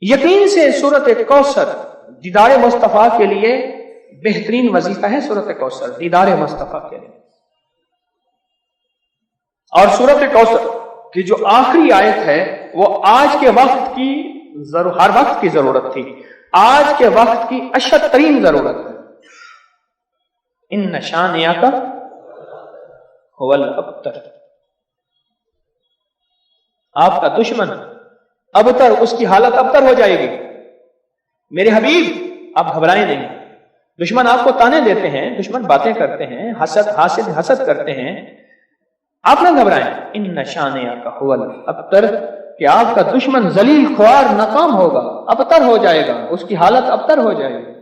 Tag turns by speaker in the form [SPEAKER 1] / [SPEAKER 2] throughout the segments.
[SPEAKER 1] یقین سے سورۃ کوثر دیدار مصطفیٰ کے لیے بہترین وظیفہ ہے. سورۃ کوثر دیدار مصطفیٰ کے لیے. اور سورۃ کوثر کی جو آخری آیت ہے وہ آج کے وقت کی ہر وقت کی ضرورت تھی، آج کے وقت کی اشد ترین ضرورت ہے. ان شانئک هو الابتر. آپ کا دشمن ابتر، اس کی حالت ابتر ہو جائے گی. میرے حبیب آپ گھبرائیں نہیں. دشمن آپ کو تانے دیتے ہیں، دشمن باتیں کرتے ہیں، حسد کرتے ہیں، آپ نہ گھبرائیں. ان شانئک هو الابتر، کہ آپ کا دشمن ذلیل خوار ناکام ہوگا، ابتر ہو جائے گا، اس کی حالت ابتر ہو جائے گی.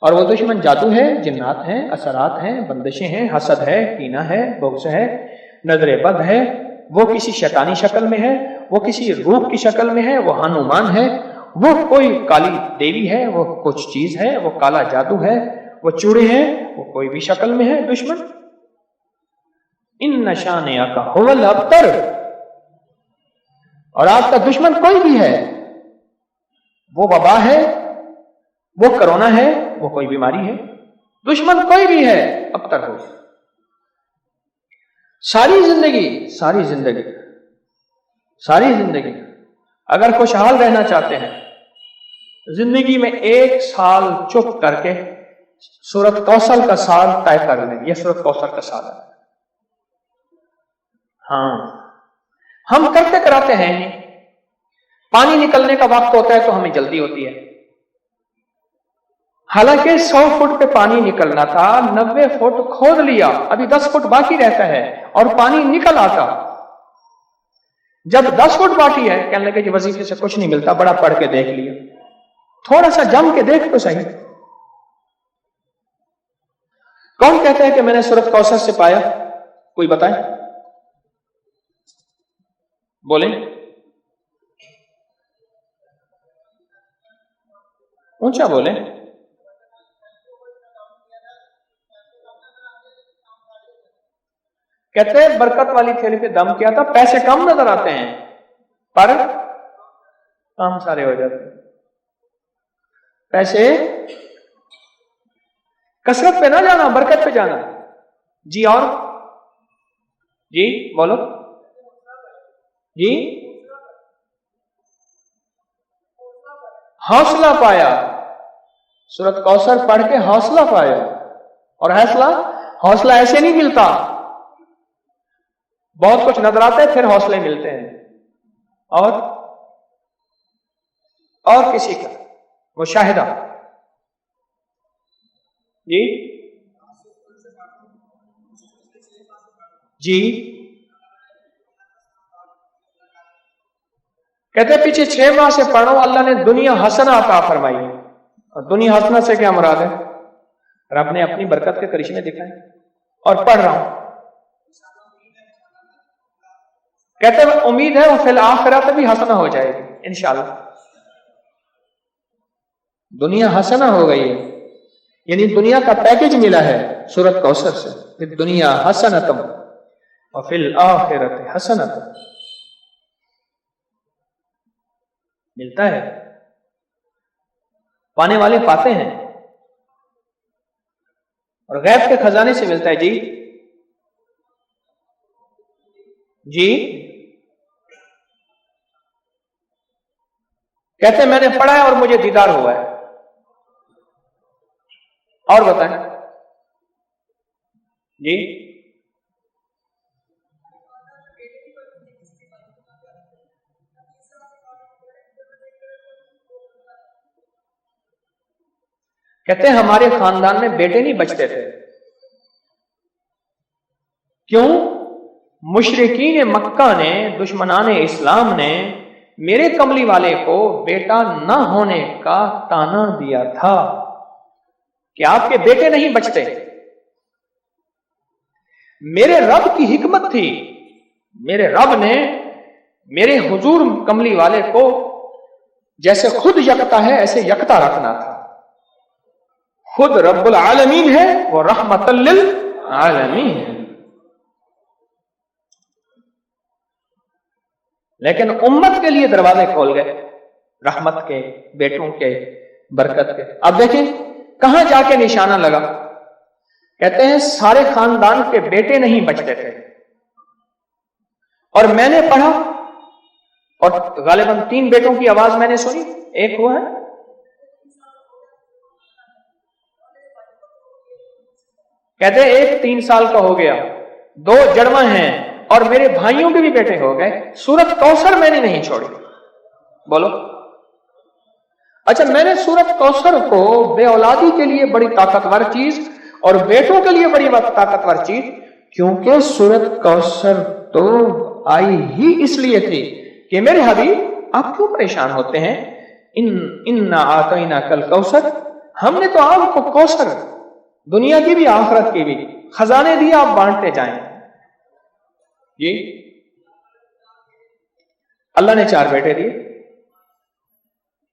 [SPEAKER 1] اور وہ دشمن جادو ہے، جنات ہیں، اثرات ہیں، بندشیں ہیں، حسد ہے، کینہ ہے، بغض ہے، نظر بد ہے، وہ کسی شیطانی شکل میں ہے، وہ کسی روح کی شکل میں ہے، وہ ہنومان ہے، وہ کوئی کالی دیوی ہے، وہ کچھ چیز ہے، وہ کالا جادو ہے، وہ چوڑے ہیں، وہ کوئی بھی شکل میں ہے دشمن. ان شانئک هو الابتر. اور آپ کا دشمن کوئی بھی ہے، وہ وبا ہے، وہ کرونا ہے، وہ کوئی بیماری ہے، دشمن کوئی بھی ہے ابتر ہو. ساری زندگی اگر خوشحال رہنا چاہتے ہیں، زندگی میں ایک سال چپ کر کے سورۃ کوثر کا سال طے کر لیں. یہ سورۃ کوثر کا سال ہے. ہاں ہم کرتے کراتے ہیں نہیں. پانی نکلنے کا وقت ہوتا ہے تو ہمیں جلدی ہوتی ہے، حالانکہ 100 فٹ پہ پانی نکلنا تھا، 90 فٹ کھود لیا، ابھی 10 فٹ باقی رہتا ہے اور پانی نکل آتا. جب 10 فٹ باقی ہے کہنے لگے کہ وظیفے سے کچھ نہیں ملتا، بڑا پڑھ کے دیکھ لیا. تھوڑا سا جم کے دیکھ تو صحیح. کون کہتا ہے کہ میں نے سورۃ کوثر سے پایا؟ کوئی بتائے، بولیں، اونچا بولیں. کہتے ہیں برکت والی تھیلی پہ دم کیا تھا، پیسے کم نظر آتے ہیں پر کام سارے ہو جاتے ہیں. پیسے کثرت پہ نہ جانا، برکت پہ جانا. جی اور جی بولو جی. حوصلہ پایا، سورۃ کوثر پڑھ کے حوصلہ پایا. اور حوصلہ ایسے نہیں ملتا، بہت کچھ نظر آتا ہے پھر حوصلے ملتے ہیں. اور کسی کا مشاہدہ. جی کہتے پیچھے 6 ماہ سے پڑھ رہا ہوں، اللہ نے دنیا حسنہ عطا فرمائی. اور دنیا حسنہ سے کیا مراد ہے؟ رب نے اپنی برکت کے کرشمے دکھائے اور پڑھ رہا ہوں. کہتے ہیں امید ہے وہ فی الآخرۃ بھی حسنہ ہو جائے گی انشاءاللہ. دنیا حسنہ ہو گئی ہے، یعنی دنیا کا پیکج ملا ہے سورۃ کوثر سے. پھر دنیا حسنۃ وفی الآخرۃ حسنۃ ملتا ہے. پانے والے پاتے ہیں اور غیب کے خزانے سے ملتا ہے. جی کہتے ہیں میں نے پڑھا ہے اور مجھے دیدار ہوا ہے. اور بتائیں جی. کہتے ہیں ہمارے خاندان میں بیٹے نہیں بچتے تھے. کیوں؟ مشرکین مکہ نے، دشمنان اسلام نے میرے کملی والے کو بیٹا نہ ہونے کا تانا دیا تھا کہ آپ کے بیٹے نہیں بچتے. میرے رب کی حکمت تھی، میرے رب نے میرے حضور کملی والے کو جیسے خود یکتا ہے ایسے یکتا رکھنا تھا. خود رب العالمین ہے، وہ رحمت للعالمین ہے. لیکن امت کے لیے دروازے کھول گئے. رحمت کے، بیٹوں کے، برکت کے۔ اب دیکھیں کہاں جا کے نشانہ لگا، کہتے ہیں سارے خاندان کے بیٹے نہیں بچتے تھے، اور میں نے پڑھا اور غالباً 3 بیٹوں کی آواز میں نے سنی، ایک ہوا ہے کہتے ہیں ایک 3 سال کا ہو گیا، 2 جڑواں ہیں، اور میرے بھائیوں کے بھی بیٹے ہو گئے۔ سورت کوثر میں نے نہیں چھوڑی، بولو۔ اچھا، میں نے سورت کوثر کو بے اولادی کے لیے بڑی طاقتور چیز اور بیٹوں کے لیے بڑی طاقتور چیز، کیونکہ سورت کوثر تو آئی ہی اس لیے تھی کہ میرے حبیب آپ کیوں پریشان ہوتے ہیں؟ اِنَّا أَعْطَيْنَاكَ الْكَوْثَرَ، ہم نے تو آپ کو کوثر، دنیا کی بھی آخرت کی بھی خزانے دیے، آپ بانٹتے جائیں۔ جی اللہ نے 4 بیٹے دیے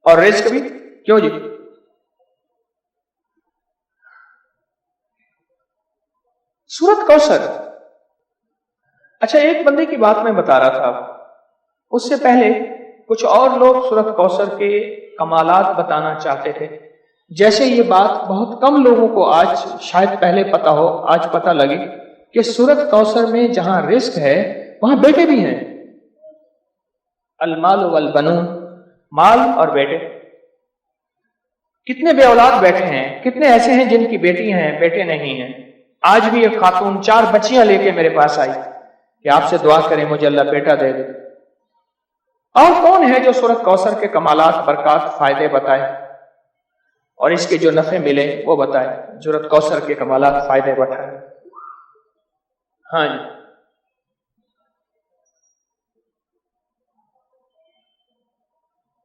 [SPEAKER 1] اور رزق بھی، کیوں جی؟ سورت کوثر۔ اچھا، ایک بندے کی بات میں بتا رہا تھا، اس سے پہلے کچھ اور لوگ سورت کوثر کے کمالات بتانا چاہتے تھے۔ جیسے یہ بات بہت کم لوگوں کو آج شاید پہلے پتا ہو، آج پتا لگی کہ سورت کوثر میں جہاں رزق ہے وہاں بیٹے بھی ہیں۔ المال والبنون، مال اور بیٹے۔ کتنے بے اولاد بیٹھے ہیں، کتنے ایسے ہیں جن کی بیٹی ہیں بیٹے نہیں ہیں۔ آج بھی ایک خاتون 4 بچیاں لے کے میرے پاس آئی کہ آپ سے دعا کریں مجھے اللہ بیٹا دے دے۔ اور کون ہے جو سورت کوثر کے کمالات، برکات، فائدے بتائے اور اس کے جو نفع ملے وہ بتائے، سورت کوثر کے کمالات، فائدے بتائے۔ ہاں جی،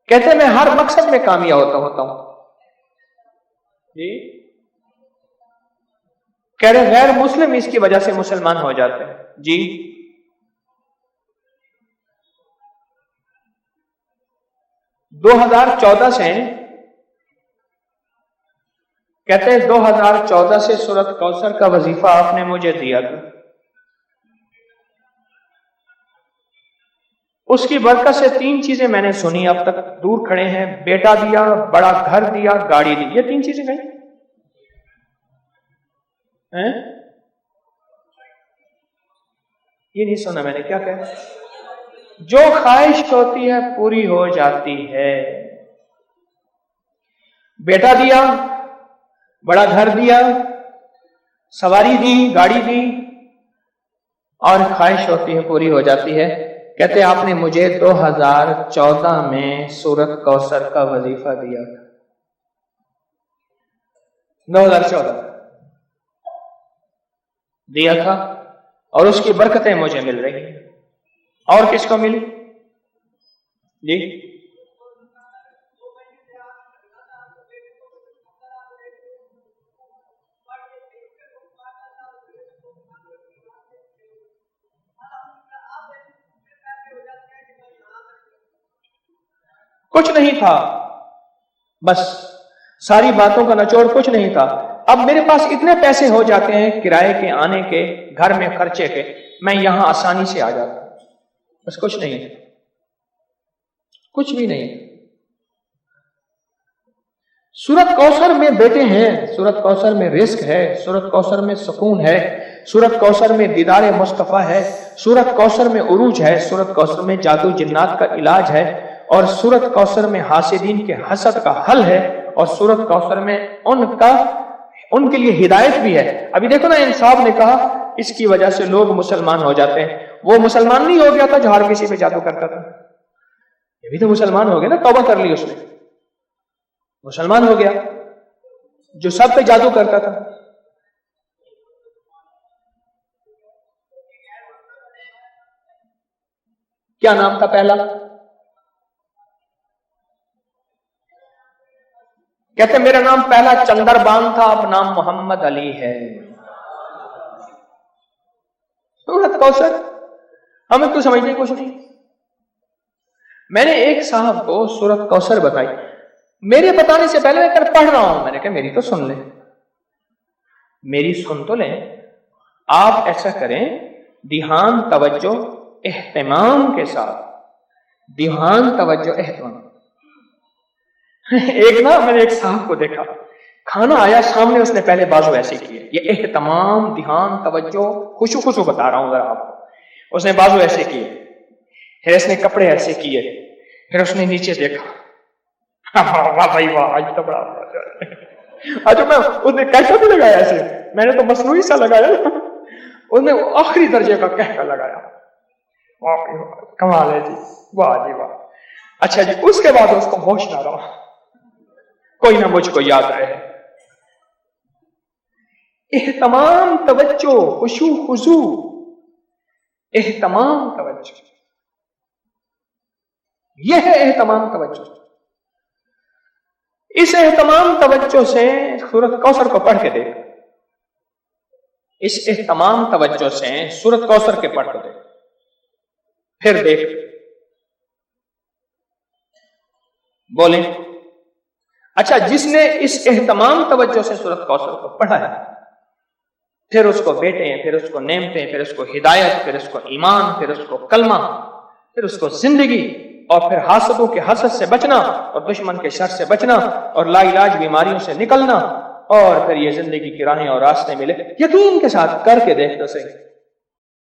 [SPEAKER 1] کہتے ہیں میں ہر مقصد میں کامیاب ہوتا ہوں۔ جی کہہ رہے غیر مسلم اس کی وجہ سے مسلمان ہو جاتے ہیں۔ جی 2014 سے کہتے ہیں 2014 سے سورت کوثر کا وظیفہ آپ نے مجھے دیا تھا، اس کی برکت سے 3 چیزیں میں نے سنی، اب تک دور کھڑے ہیں، بیٹا دیا، بڑا گھر دیا، گاڑی دی۔ یہ 3 چیزیں کہیں یہ نہیں سنا میں نے، کیا کہا؟ جو خواہش ہوتی ہے پوری ہو جاتی ہے۔ بیٹا دیا، بڑا گھر دیا، سواری دی، گاڑی دی، اور خواہش ہوتی ہے پوری ہو جاتی ہے۔ کہتے آپ نے مجھے 2014 میں سورت کوثر کا وظیفہ دیا تھا، 2014 دیا تھا، اور اس کی برکتیں مجھے مل رہی ہیں۔ اور کس کو ملی؟ جی کچھ نہیں تھا، بس ساری باتوں کا نچوڑ کچھ نہیں تھا۔ اب میرے پاس اتنے پیسے ہو جاتے ہیں کرائے کے، آنے کے، گھر میں خرچے کے، میں یہاں آسانی سے آ جاتا ہوں، بس کچھ نہیں ہے، کچھ بھی نہیں۔ سورت کوثر میں بیٹے ہیں، سورت کوثر میں رزق ہے، سورت کوثر میں سکون ہے، سورت کوثر میں دیدار مصطفیٰ ہے، سورت کوثر میں عروج ہے، سورت کوثر میں جادو جنات کا علاج ہے، اور سورت کوثر میں حاسدین کے حسد کا حل ہے، اور سورت کوثر میں ان کے لیے ہدایت بھی ہے۔ ابھی دیکھو نا، انصاف نے کہا اس کی وجہ سے لوگ مسلمان ہو جاتے ہیں۔ وہ مسلمان نہیں ہو گیا تھا جو ہر کسی پہ جادو کرتا تھا، یہ بھی تو مسلمان ہو گیا نا، توبہ کر لی اس نے، مسلمان ہو گیا جو سب پہ جادو کرتا تھا۔ کیا نام تھا پہلا؟ کہتے میرا نام پہلا چندر بان تھا، اب نام محمد علی ہے۔ سورت کوثر ہمیں تو سمجھنے کچھ نہیں۔ میں نے ایک صاحب کو سورت کوثر بتائی، میرے بتانے سے پہلے میں پڑھ رہا ہوں، میں نے کہا میری تو سن لیں، میری سن تو لیں۔ آپ ایسا کریں، دھیان، توجہ، اہتمام کے ساتھ، دھیان، توجہ، اہتمام۔ ایک نا میں نے ایک صاحب کو دیکھا، کھانا آیا سامنے، اس نے پہلے بازو ایسے کیے، یہ اہتمام، دھیان، توجہ، خوشو بتا رہا ہوں ذرا آپ کو، اس نے بازو ایسے کیے، پھر اس نے کپڑے ایسے کیے، پھر اس نے نیچے دیکھا، واہ بھائی واہ، آج تو بڑا اچھا، میں اس نے کیسا بھی لگایا ایسے، میں نے تو مصنوعی سا لگایا، اس نے آخری درجے کا کہہ کر لگایا، کمال ہے جی، واہ جی واہ۔ اچھا جی، اس کے بعد اس کو ہوش نہ رہا، کوئی نہ مجھ کو یاد رہے، اہتمام، توجہ، خشوع خضوع، اہتمام توجہ، یہ ہے اہتمام توجہ۔ اس اہتمام توجہ سے سورۃ کوثر کو پڑھ کے دیکھ، اس اہتمام توجہ سے سورۃ کوثر کے پڑھ کے دیکھ، پھر دیکھ، بولیں۔ اچھا، جس نے اس اہتمام توجہ سے سورۃ کوثر کو پڑھا ہے، پھر اس کو بیٹے، پھر اس کو نعمتیں، پھر اس کو ہدایت، پھر اس کو ایمان، پھر اس کو کلمہ، پھر اس کو زندگی، اور پھر حاسدوں کے حسد سے بچنا، اور دشمن کے شر سے بچنا، اور لا علاج بیماریوں سے نکلنا، اور پھر یہ زندگی کی راہیں اور راستے ملے، یقین کے ساتھ کر کے دیکھ تو صحیح۔